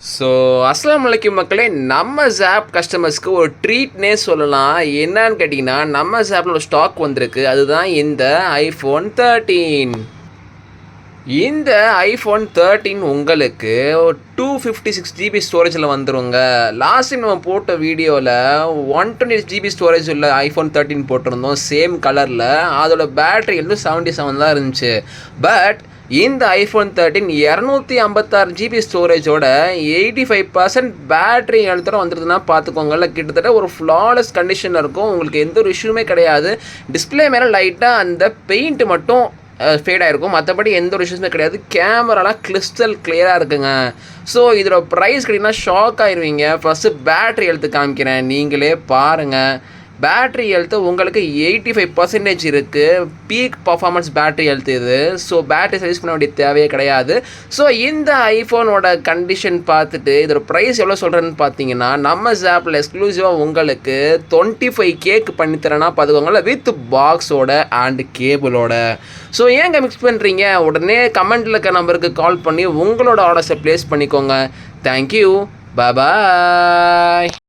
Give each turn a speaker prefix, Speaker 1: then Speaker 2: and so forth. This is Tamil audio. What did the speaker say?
Speaker 1: ஸோ அஸ்ஸலாமு அலைக்கும் மக்களே, நம்ம ஜாப் கஸ்டமர்ஸ்க்கு ஒரு ட்ரீட்னே சொல்லலாம். என்னன்னு கேட்டிங்கன்னா, நம்ம ஜாப்பில் ஒரு ஸ்டாக் வந்திருக்கு. அதுதான் இந்த ஐஃபோன் 13. இந்த ஐஃபோன் 13 உங்களுக்கு 256 ஜிபி ஸ்டோரேஜில் வந்துருங்க. லாஸ்ட் டைம் நம்ம போட்ட வீடியோவில் 128 ஜிபி ஸ்டோரேஜ் உள்ள ஐஃபோன் 13 போட்டிருந்தோம், சேம் கலரில். அதோட பேட்டரி வந்து 77 தான் இருந்துச்சு. பட் இந்த ஐஃபோன் 13 256 ஜிபி ஸ்டோரேஜோட 85% பேட்டரி எழுத்துற வந்துருதுன்னா பார்த்துக்கோங்கல்ல. கிட்டத்தட்ட ஒரு ஃப்ளாலெஸ் கண்டிஷனில் இருக்கும். உங்களுக்கு எந்த ஒரு இஷ்யூமே கிடையாது. டிஸ்பிளே மேலே லைட்டாக அந்த பெயிண்ட் மட்டும் ஃபேட் ஆகிருக்கும், மற்றபடி எந்த ஒரு இஷ்யூஸுமே கிடையாது. கேமராலாம் கிறிஸ்டல் கிளியராக இருக்குங்க. ஸோ இதோட ப்ரைஸ் கேட்டிங்கன்னா ஷாக் ஆயிடுவீங்க. ஃபஸ்ட்டு பேட்ரி ஹெல்த்து காமிக்கிறேன், நீங்களே பாருங்கள். பேட்ரி ஹெல்த்து உங்களுக்கு 85% இருக்குது. பீக் பர்ஃபார்மன்ஸ் பேட்ரி ஹெல்த் இது. ஸோ பேட்ரி சர்வீஸ் பண்ண வேண்டிய தேவையே கிடையாது. ஸோ இந்த ஐஃபோனோட கண்டிஷன் பார்த்துட்டு இதோட ப்ரைஸ் எவ்வளோ சொல்கிறேன்னு பார்த்தீங்கன்னா, நம்ம ஜாப்பில் எக்ஸ்க்ளூசிவாக உங்களுக்கு 25Kக்கு பண்ணித்தரேன்னா பார்த்துக்கோங்களேன், வித் பாக்ஸோட அண்ட் கேபிளோட. ஸோ ஏங்க மிக்ஸ் பண்ணுறீங்க? உடனே கமெண்ட்டில் இருக்க நம்பருக்கு கால் பண்ணி உங்களோட ஆர்டர்ஸை ப்ளேஸ் பண்ணிக்கோங்க. தேங்க்யூ, பாய்.